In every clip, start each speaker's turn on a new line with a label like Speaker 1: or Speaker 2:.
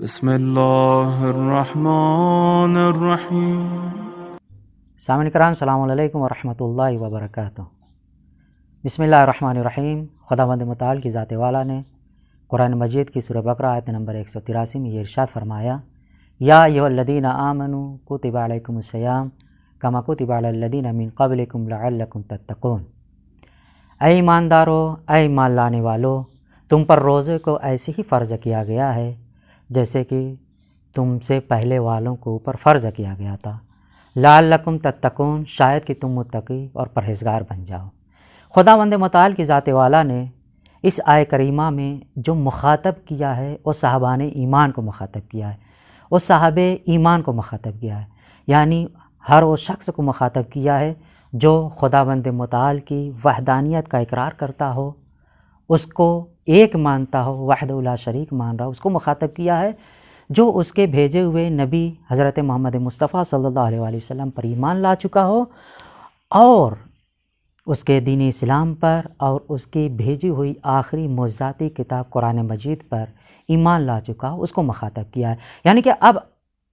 Speaker 1: بسم اللہ الرحمن الرحیم۔
Speaker 2: سامعین کرام، السلام علیکم ورحمۃ اللہ وبرکاتہ۔ بسم اللہ الرحمن الرحیم۔ خداوند متعال کی ذات والا نے قرآن مجید کی سورہ بقرہ آیت نمبر 183 میں یہ ارشاد فرمایا، یا ایھا الذین آمنوا کتب علیکم الصیام کما کتب علی الذین من قبلکم لعلکم تتقون۔ اے ایماندارو، اے ایمان لانے والو، تم پر روزے کو ایسے ہی فرض کیا گیا ہے جیسے کہ تم سے پہلے والوں کو اوپر فرض کیا گیا تھا، لعلکم تتقون، شاید کہ تم متقی اور پرہیزگار بن جاؤ۔ خداوند متعال کی ذات والا نے اس آیہ کریمہ میں جو مخاطب کیا ہے وہ صحابان ایمان کو مخاطب کیا ہے، وہ صحابہ ایمان کو مخاطب کیا ہے، یعنی ہر وہ شخص کو مخاطب کیا ہے جو خداوند متعال کی وحدانیت کا اقرار کرتا ہو، اس کو ایک مانتا ہو، وحدہ لا شریک مان رہا ہو، اس کو مخاطب کیا ہے جو اس کے بھیجے ہوئے نبی حضرت محمد مصطفیٰ صلی اللہ علیہ وآلہ وسلم پر ایمان لا چکا ہو اور اس کے دین اسلام پر اور اس کی بھیجی ہوئی آخری معجزاتی کتاب قرآن مجید پر ایمان لا چکا ہو، اس کو مخاطب کیا ہے۔ یعنی کہ اب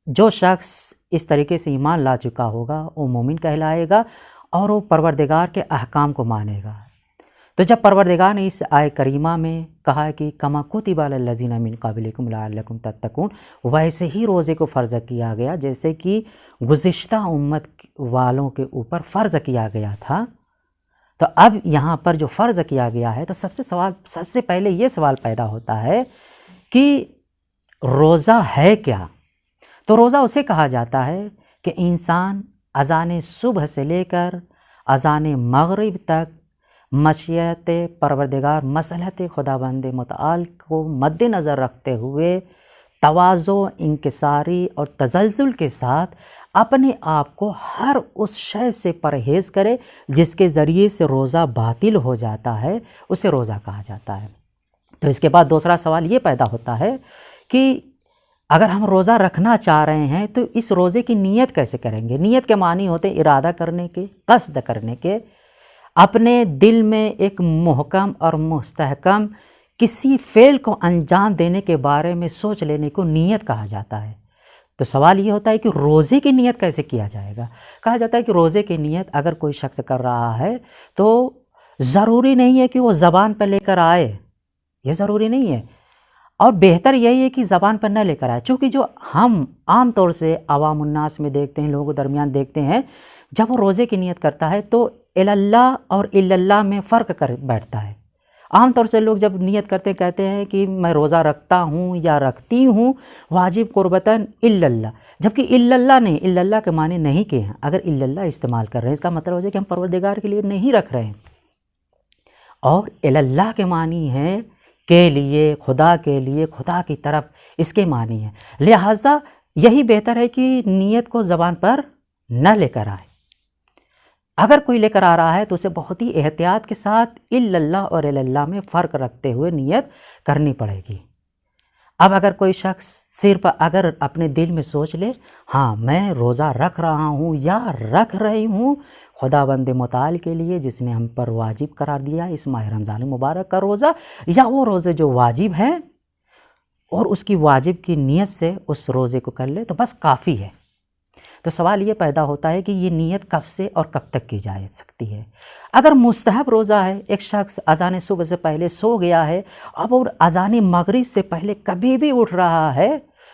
Speaker 2: جو شخص اس طریقے سے ایمان لا چکا ہوگا وہ مومن کہلائے گا اور وہ پروردگار کے احکام کو مانے گا۔ تو جب پروردگار نے اس آیہ کریمہ میں کہا کہ کما کتب علی الذین من قبلکم لعلکم تتقون، ویسے ہی روزے کو فرض کیا گیا جیسے کہ گزشتہ امت والوں کے اوپر فرض کیا گیا تھا۔ تو اب یہاں پر جو فرض کیا گیا ہے تو سب سے پہلے یہ سوال پیدا ہوتا ہے کہ روزہ ہے کیا؟ تو روزہ اسے کہا جاتا ہے کہ انسان اذان صبح سے لے کر اذان مغرب تک مشیت پروردگار مصلحت خداوند متعال کو مد نظر رکھتے ہوئے تواضع، انکساری اور تزلزل کے ساتھ اپنے آپ کو ہر اس شے سے پرہیز کرے جس کے ذریعے سے روزہ باطل ہو جاتا ہے، اسے روزہ کہا جاتا ہے۔ تو اس کے بعد دوسرا سوال یہ پیدا ہوتا ہے کہ اگر ہم روزہ رکھنا چاہ رہے ہیں تو اس روزے کی نیت کیسے کریں گے؟ نیت کے معنی ہوتے ارادہ کرنے کے، قصد کرنے کے، اپنے دل میں ایک محکم اور مستحکم کسی فعل کو انجام دینے کے بارے میں سوچ لینے کو نیت کہا جاتا ہے۔ تو سوال یہ ہوتا ہے کہ روزے کی نیت کیسے کیا جائے گا؟ کہا جاتا ہے کہ روزے کی نیت اگر کوئی شخص کر رہا ہے تو ضروری نہیں ہے کہ وہ زبان پر لے کر آئے، یہ ضروری نہیں ہے، اور بہتر یہی ہے کہ زبان پر نہ لے کر آئے، چونکہ جو ہم عام طور سے عوام الناس میں دیکھتے ہیں، لوگوں کے درمیان دیکھتے ہیں، جب وہ روزے کی نیت کرتا ہے تو اللہ اور اللہ میں فرق کر بیٹھتا ہے۔ عام طور سے لوگ جب نیت کرتے کہتے ہیں کہ میں روزہ رکھتا ہوں یا رکھتی ہوں واجب قربتاً اللہ، جبکہ اللہ نہیں، اللہ کے معنی نہیں کیے ہیں۔ اگر اللہ استعمال کر رہے ہیں اس کا مطلب ہے کہ ہم پروردگار کے لیے نہیں رکھ رہے ہیں، اور اللہ کے معنی ہے کے لیے، خدا کے لیے، خدا کی طرف، اس کے معنی ہے۔ لہٰذا یہی بہتر ہے کہ نیت کو زبان پر نہ لے کر آئے۔ اگر کوئی لے کر آ رہا ہے تو اسے بہت ہی احتیاط کے ساتھ اللہ اور اللہ میں فرق رکھتے ہوئے نیت کرنی پڑے گی۔ اب اگر کوئی شخص صرف اگر اپنے دل میں سوچ لے ہاں میں روزہ رکھ رہا ہوں یا رکھ رہی ہوں خداوند متعال کے لیے جس نے ہم پر واجب قرار دیا اس ماہ رمضان مبارک کا روزہ، یا وہ روزے جو واجب ہیں اور اس کی واجب کی نیت سے اس روزے کو کر لے تو بس کافی ہے۔ تو سوال یہ پیدا ہوتا ہے کہ یہ نیت کب سے اور کب تک کی جا سکتی ہے؟ اگر مستحب روزہ ہے، ایک شخص اذان صبح سے پہلے سو گیا ہے اب اور اذان مغرب سے پہلے کبھی بھی اٹھ رہا ہے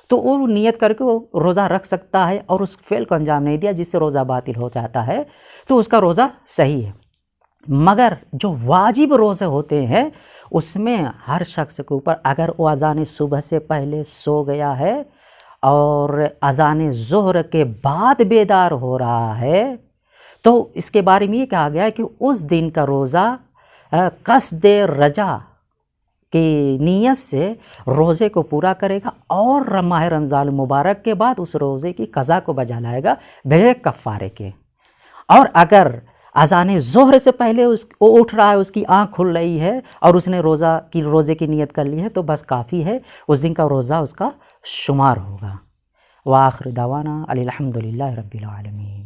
Speaker 2: تو وہ نیت کر کے وہ روزہ رکھ سکتا ہے اور اس فعل کو انجام نہیں دیا جس سے روزہ باطل ہو جاتا ہے تو اس کا روزہ صحیح ہے۔ مگر جو واجب روزے ہوتے ہیں اس میں ہر شخص کے اوپر اگر وہ اذان صبح سے پہلے سو گیا ہے اور اذان ظہر کے بعد بیدار ہو رہا ہے تو اس کے بارے میں یہ کہا گیا ہے کہ اس دن کا روزہ قصد رجا کی نیت سے روزے کو پورا کرے گا اور ماہ رمضان مبارک کے بعد اس روزے کی قضا کو بجا لائے گا بغیر کفارے کے۔ اور اگر اذان ظہر سے پہلے وہ اٹھ رہا ہے، اس کی آنکھ کھل رہی ہے اور اس نے روزے کی نیت کر لی ہے تو بس کافی ہے، اس دن کا روزہ اس کا شمار ہوگا۔ وآخر دعوانا الحمدللہ رب العالمین۔